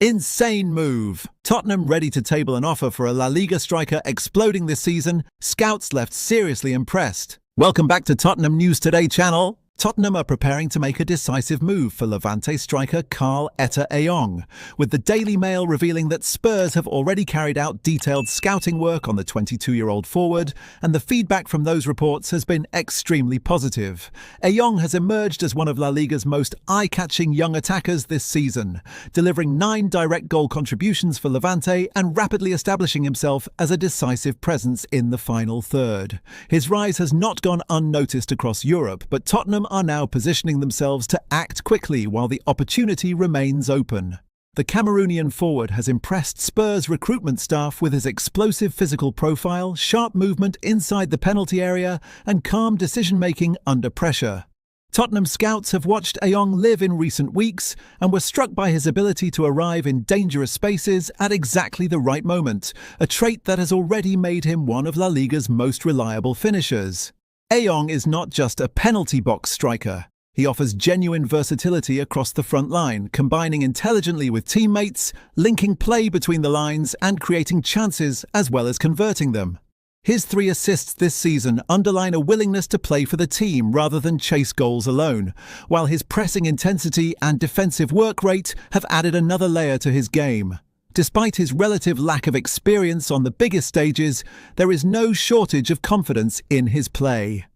Insane move! Tottenham ready to table an offer for a La Liga striker exploding this season. Scouts left seriously impressed. Welcome back to Tottenham News Today channel. Tottenham are preparing to make a decisive move for Levante striker Karl Etta Eyong, with the Daily Mail revealing that Spurs have already carried out detailed scouting work on the 22-year-old forward, and the feedback from those reports has been extremely positive. Eyong has emerged as one of La Liga's most eye-catching young attackers this season, delivering 9 direct goal contributions for Levante and rapidly establishing himself as a decisive presence in the final third. His rise has not gone unnoticed across Europe, but Tottenham are now positioning themselves to act quickly while the opportunity remains open. The Cameroonian forward has impressed Spurs recruitment staff with his explosive physical profile, sharp movement inside the penalty area, and calm decision-making under pressure. Tottenham scouts have watched Eyong live in recent weeks and were struck by his ability to arrive in dangerous spaces at exactly the right moment, a trait that has already made him one of La Liga's most reliable finishers. Eyong is not just a penalty box striker. He offers genuine versatility across the front line, combining intelligently with teammates, linking play between the lines and creating chances as well as converting them. His 3 assists this season underline a willingness to play for the team rather than chase goals alone, while his pressing intensity and defensive work rate have added another layer to his game. Despite his relative lack of experience on the biggest stages, there is no shortage of confidence in his play.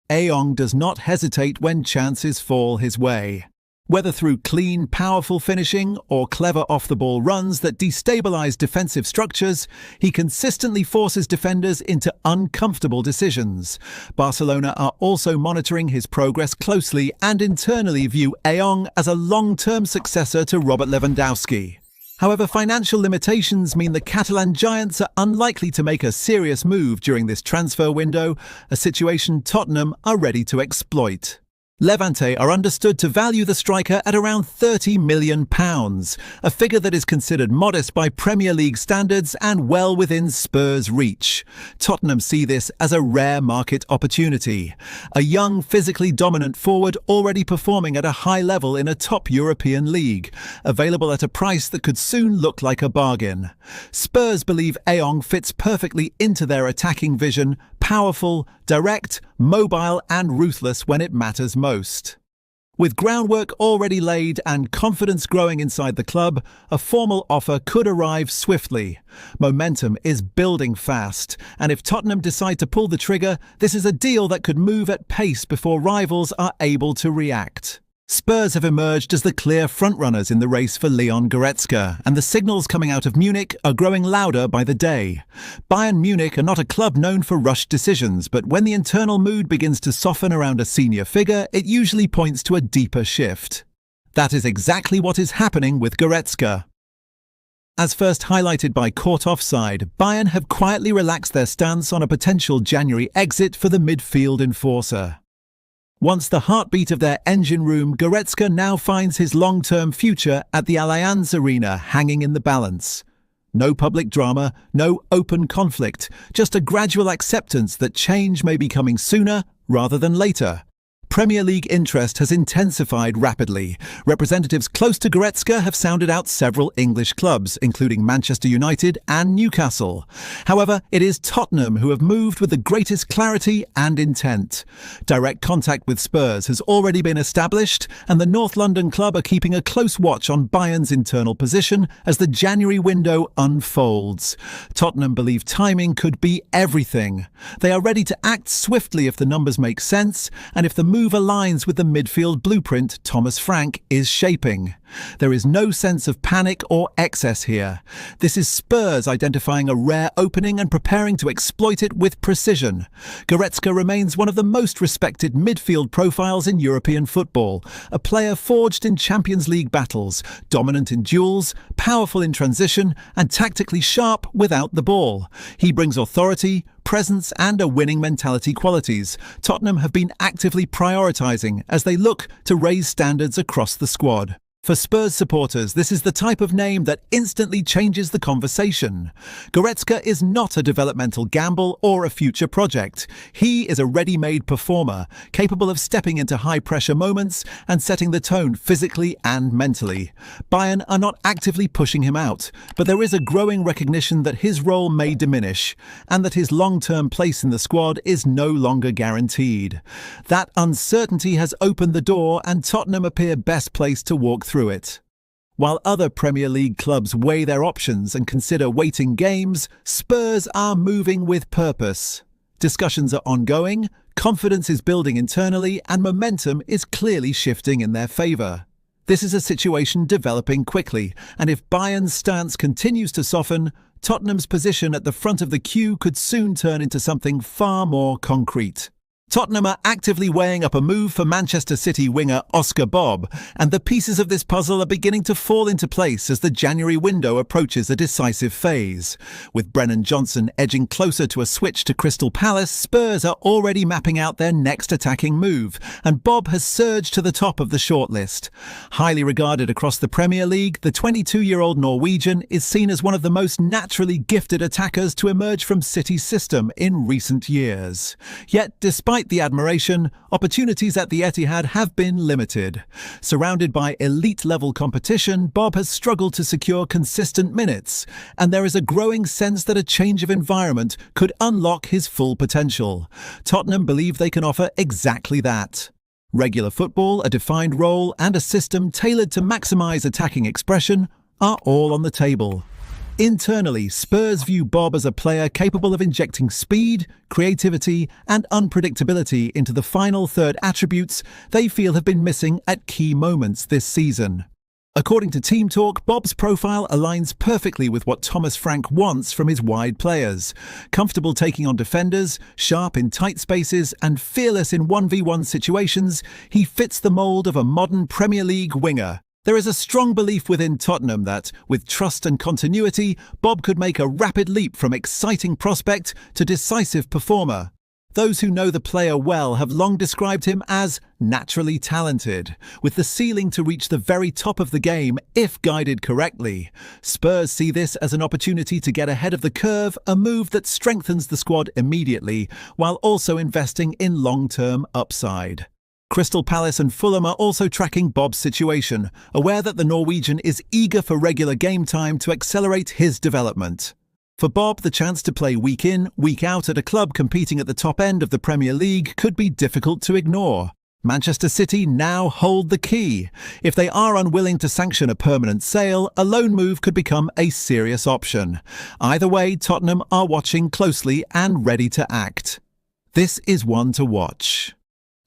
Eyong does not hesitate when chances fall his way. Whether through clean, powerful finishing or clever off-the-ball runs that destabilize defensive structures, he consistently forces defenders into uncomfortable decisions. Barcelona are also monitoring his progress closely and internally view Eyong as a long-term successor to Robert Lewandowski. However, financial limitations mean the Catalan giants are unlikely to make a serious move during this transfer window, a situation Tottenham are ready to exploit. Levante are understood to value the striker at around £30 million, a figure that is considered modest by Premier League standards and well within Spurs' reach. Tottenham see this as a rare market opportunity. A young, physically dominant forward already performing at a high level in a top European league, available at a price that could soon look like a bargain. Spurs believe Eyong fits perfectly into their attacking vision, powerful, direct, mobile and ruthless when it matters most. With groundwork already laid and confidence growing inside the club, a formal offer could arrive swiftly. Momentum is building fast, and if Tottenham decide to pull the trigger, this is a deal that could move at pace before rivals are able to react. Spurs have emerged as the clear frontrunners in the race for Leon Goretzka, and the signals coming out of Munich are growing louder by the day. Bayern Munich are not a club known for rushed decisions, but when the internal mood begins to soften around a senior figure, it usually points to a deeper shift. That is exactly what is happening with Goretzka. As first highlighted by CaughtOffside, Bayern have quietly relaxed their stance on a potential January exit for the midfield enforcer. Once the heartbeat of their engine room, Goretzka now finds his long-term future at the Allianz Arena hanging in the balance. No public drama, no open conflict, just a gradual acceptance that change may be coming sooner rather than later. Premier League interest has intensified rapidly. Representatives close to Goretzka have sounded out several English clubs, including Manchester United and Newcastle. However, it is Tottenham who have moved with the greatest clarity and intent. Direct contact with Spurs has already been established, and the North London club are keeping a close watch on Bayern's internal position as the January window unfolds. Tottenham believe timing could be everything. They are ready to act swiftly if the numbers make sense, and if the move aligns with the midfield blueprint Thomas Frank is shaping. There is no sense of panic or excess here. This is Spurs identifying a rare opening and preparing to exploit it with precision. Goretzka remains one of the most respected midfield profiles in European football, a player forged in Champions League battles, dominant in duels, powerful in transition, and tactically sharp without the ball. He brings authority, presence and a winning mentality qualities Tottenham have been actively prioritising as they look to raise standards across the squad. For Spurs supporters, this is the type of name that instantly changes the conversation. Goretzka is not a developmental gamble or a future project. He is a ready-made performer, capable of stepping into high-pressure moments and setting the tone physically and mentally. Bayern are not actively pushing him out, but there is a growing recognition that his role may diminish, and that his long-term place in the squad is no longer guaranteed. That uncertainty has opened the door, and Tottenham appear best placed to walk through it. While other Premier League clubs weigh their options and consider waiting games, Spurs are moving with purpose. Discussions are ongoing, confidence is building internally, and momentum is clearly shifting in their favour. This is a situation developing quickly, and if Bayern's stance continues to soften, Tottenham's position at the front of the queue could soon turn into something far more concrete. Tottenham are actively weighing up a move for Manchester City winger Oscar Bob, and the pieces of this puzzle are beginning to fall into place as the January window approaches a decisive phase. With Brennan Johnson edging closer to a switch to Crystal Palace, Spurs are already mapping out their next attacking move, and Bob has surged to the top of the shortlist. Highly regarded across the Premier League, the 22-year-old Norwegian is seen as one of the most naturally gifted attackers to emerge from City's system in recent years. Yet, despite the admiration, opportunities at the Etihad have been limited. Surrounded by elite-level competition, Bob has struggled to secure consistent minutes, and there is a growing sense that a change of environment could unlock his full potential. Tottenham believe they can offer exactly that. Regular football, a defined role, and a system tailored to maximise attacking expression are all on the table. Internally, Spurs view Bob as a player capable of injecting speed, creativity, and unpredictability into the final third attributes they feel have been missing at key moments this season. According to Team Talk, Bob's profile aligns perfectly with what Thomas Frank wants from his wide players. Comfortable taking on defenders, sharp in tight spaces, and fearless in 1v1 situations, he fits the mould of a modern Premier League winger. There is a strong belief within Tottenham that, with trust and continuity, Bob could make a rapid leap from exciting prospect to decisive performer. Those who know the player well have long described him as naturally talented, with the ceiling to reach the very top of the game if guided correctly. Spurs see this as an opportunity to get ahead of the curve, a move that strengthens the squad immediately, while also investing in long-term upside. Crystal Palace and Fulham are also tracking Bob's situation, aware that the Norwegian is eager for regular game time to accelerate his development. For Bob, the chance to play week in, week out at a club competing at the top end of the Premier League could be difficult to ignore. Manchester City now hold the key. If they are unwilling to sanction a permanent sale, a loan move could become a serious option. Either way, Tottenham are watching closely and ready to act. This is one to watch.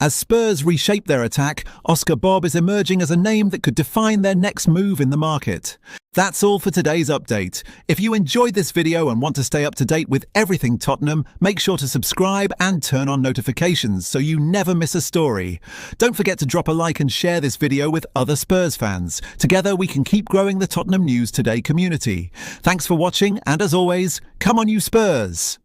As Spurs reshape their attack, Oscar Bob is emerging as a name that could define their next move in the market. That's all for today's update. If you enjoyed this video and want to stay up to date with everything Tottenham, make sure to subscribe and turn on notifications so you never miss a story. Don't forget to drop a like and share this video with other Spurs fans. Together we can keep growing the Tottenham News Today community. Thanks for watching, and as always, come on you Spurs!